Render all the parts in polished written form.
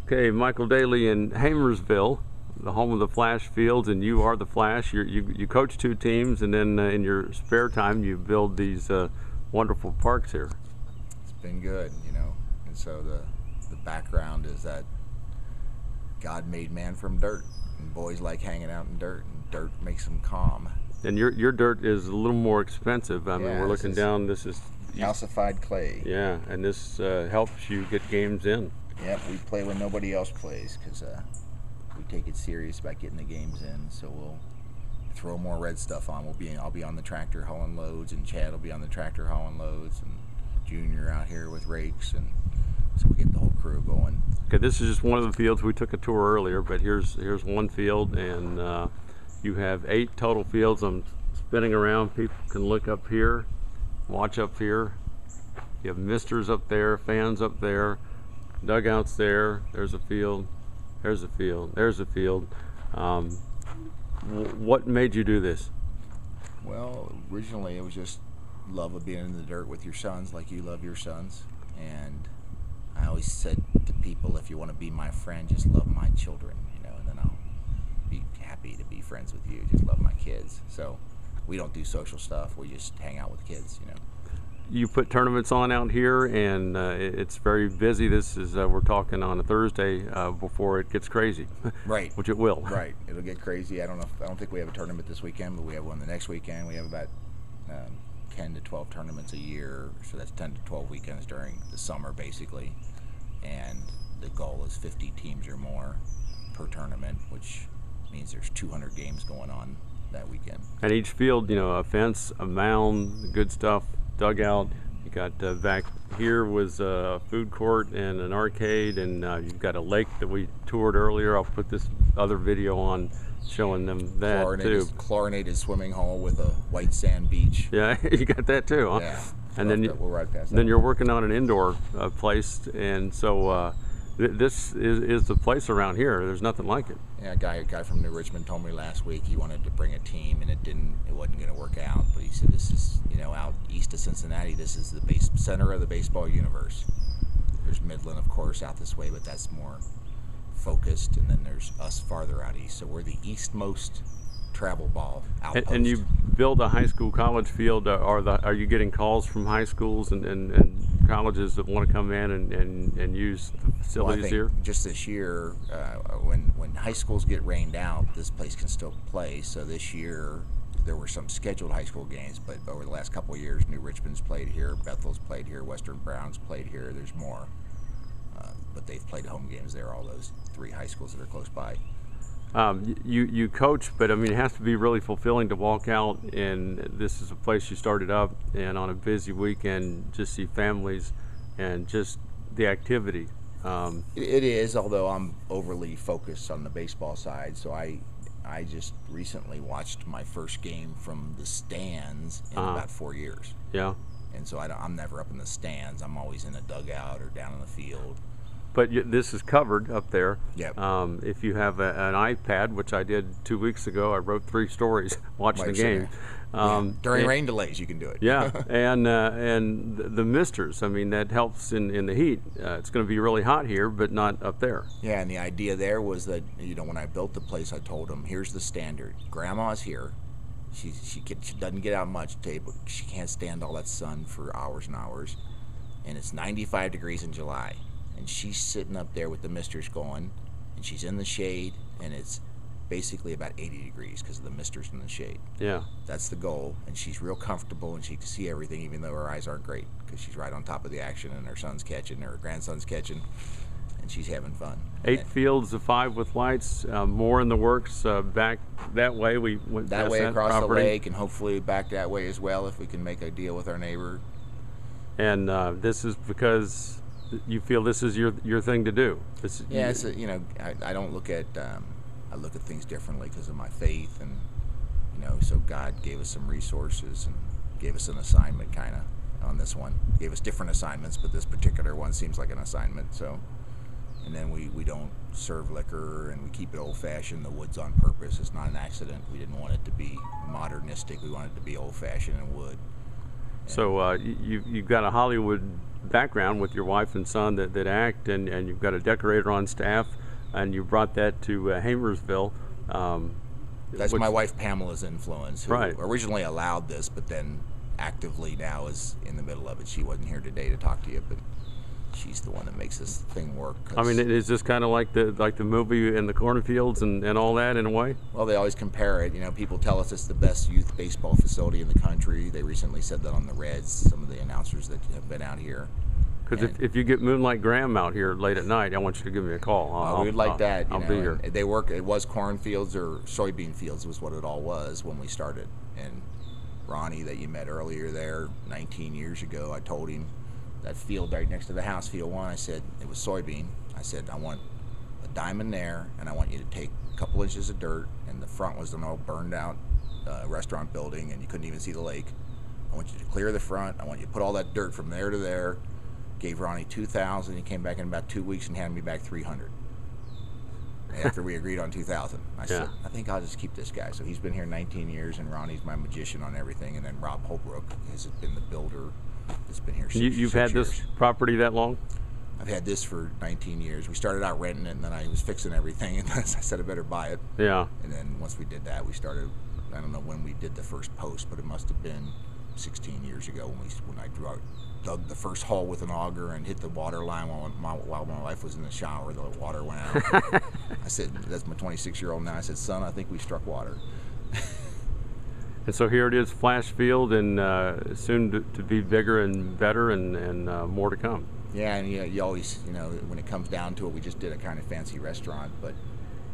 Okay, Michael Daly in Hamersville, the home of the Flash Fields, and you are the Flash. You coach two teams, and then in your spare time you build these wonderful parks here. It's been good, you know. And so the background is that God made man from dirt, and boys like hanging out in dirt, and dirt makes them calm. And your dirt is a little more expensive. I mean, Yeah, we're looking down. This is calcified clay. Yeah, and this helps you get games in. Yep, we play when nobody else plays because we take it serious about getting the games in. So we'll throw more red stuff on. I'll be on the tractor hauling loads, and Chad will be on the tractor hauling loads, and Junior out here with rakes, and so we get the whole crew going. Okay, this is just one of the fields. We took a tour earlier, but here's one field, and you have 8 total fields. I'm spinning around. People can look up here, watch up here. You have misters up there, fans up there, dugouts there. There's a field. There's a field. There's a field. What made you do this? Well, originally it was just love of being in the dirt with your sons, like you love your sons. And I always said to people, if you want to be my friend, just love my children, you know, and then I'll be happy to be friends with you. Just love my kids. So we don't do social stuff. We just hang out with kids, you know. You put tournaments on out here, and it's very busy. This is we're talking on a Thursday before it gets crazy. Right. Which it will. Right. It'll get crazy. I don't think we have a tournament this weekend, but we have one the next weekend. We have about 10 to 12 tournaments a year, so that's 10 to 12 weekends during the summer, basically. And the goal is 50 teams or more per tournament, which means there's 200 games going on that weekend. And each field, you know, a fence, a mound, good stuff, dugout. You got back here was a food court and an arcade, and you've got a lake that we toured earlier. I'll put this other video on showing them that too. Chlorinated swimming hole with a white sand beach. Yeah, you got that too, huh? Yeah. And then we'll ride past that. Then you're working on an indoor place, and so this is the place around here. There's nothing like it. Yeah, a guy from New Richmond told me last week he wanted to bring a team, and it wasn't going to work out. But he said this is, you know, out east of Cincinnati. This is the center of the baseball universe. There's Midland, of course, out this way, but that's more focused, and then there's us farther out east. So we're the eastmost travel ball outpost. And you build a high school college field. Are you getting calls from high schools and colleges that want to come in and use the facilities I think here? Just this year, when high schools get rained out, this place can still play. So this year there were some scheduled high school games, but over the last couple of years, New Richmond's played here, Bethel's played here, Western Browns played here. There's more, but they've played home games there. All those 3 high schools that are close by. You coach, but I mean, it has to be really fulfilling to walk out, and this is a place you started up, and on a busy weekend, just see families and just the activity. It is, although I'm overly focused on the baseball side. So I just recently watched my first game from the stands in about 4 years. Yeah. And so I'm never up in the stands. I'm always in a dugout or down in the field. But this is covered up there. Yep. If you have an iPad, which I did 2 weeks ago, I wrote 3 stories watching the game. During rain delays, you can do it. Yeah, and the misters. I mean, that helps in the heat. It's going to be really hot here, but not up there. Yeah, and the idea there was that, you know, when I built the place, I told them, here's the standard. Grandma's here. She doesn't get out much today, but she can't stand all that sun for hours and hours. And it's 95 degrees in July. And she's sitting up there with the misters going, and she's in the shade, and it's basically about 80 degrees because of the misters in the shade. Yeah. That's the goal, and she's real comfortable, and she can see everything, even though her eyes aren't great, because she's right on top of the action, and her son's catching, or her grandson's catching, and she's having fun. 8 fields of 5 with lights, more in the works back that way. We went that past way across property. the lake, and hopefully back that way as well, if we can make a deal with our neighbor. And this is because you feel this is your thing to do. Yeah, it's you know, I don't look at I look at things differently because of my faith, and you know, so God gave us some resources and gave us an assignment kind of on this one. Gave us different assignments, but this particular one seems like an assignment. So, and then we don't serve liquor, and we keep it old-fashioned. The wood's on purpose. It's not an accident. We didn't want it to be modernistic. We wanted it to be old-fashioned and wood. So you've got a Hollywood background with your wife and son that act, and you've got a decorator on staff, and you brought that to Hamersville. That's my wife Pamela's influence, who Right. originally allowed this, but then actively now is in the middle of it. She wasn't here today to talk to you, but she's the one that makes this thing work. I mean, is this kind of like the movie in the cornfields and all that in a way? Well, they always compare it. You know, people tell us it's the best youth baseball facility in the country. They recently said that on the Reds, some of the announcers that have been out here. Because if you get Moonlight Graham out here late at night, I want you to give me a call. We'd like that. I'll be here. They work. It was cornfields or soybean fields was what it all was when we started. And Ronnie, that you met earlier there, 19 years ago, I told him that field right next to the house, field 1, I said it was soybean. I said I want a diamond there, and I want you to take a couple inches of dirt, and the front was an old burned out restaurant building, and you couldn't even see the lake. I want you to clear the front. I want you to put all that dirt from there to there. Gave Ronnie $2,000. He came back in about 2 weeks and handed me back $300. After we agreed on $2,000, I said, I think I'll just keep this guy. So he's been here 19 years, and Ronnie's my magician on everything. And then Rob Holbrook has been the builder that's been here. You've had this property that long? I've had this for 19 years. We started out renting it, and then I was fixing everything, and I said I better buy it. Yeah. And then once we did that, we started. I don't know when we did the first post, but it must have been 16 years ago when I dug the first hole with an auger and hit the water line while my wife was in the shower. The water went out. I said, that's my 26-year-old now. I said, son, I think we struck water. And so here it is, Flash Field, and soon to be bigger and better, and more to come. Yeah, and you always, when it comes down to it, we just did a kind of fancy restaurant, but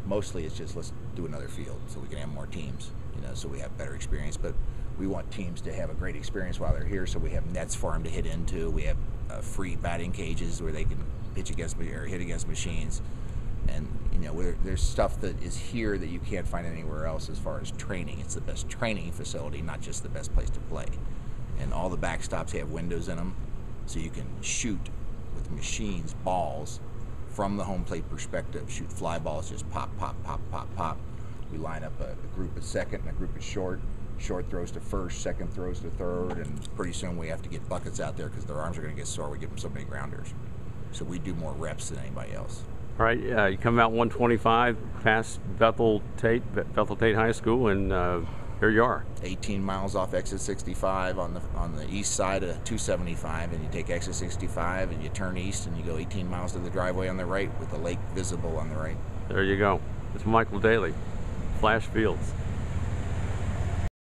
mostly it's just let's do another field so we can have more teams, so we have better experience. But we want teams to have a great experience while they're here, so we have nets for them to hit into. We have free batting cages where they can pitch against or hit against machines. And there's stuff that is here that you can't find anywhere else as far as training. It's the best training facility, not just the best place to play. And all the backstops have windows in them, so you can shoot with machines, balls, from the home plate perspective. Shoot fly balls, just pop, pop, pop, pop, pop. We line up a group at second and a group at short. Short throws to first, second throws to third, and pretty soon we have to get buckets out there because their arms are going to get sore. We give them so many grounders. So we do more reps than anybody else. All right, you come out 125 past Bethel Tate High School, and here you are. 18 miles off exit 65 on the east side of 275, and you take exit 65 and you turn east and you go 18 miles to the driveway on the right with the lake visible on the right. There you go. It's Michael Daly, Flash Fields.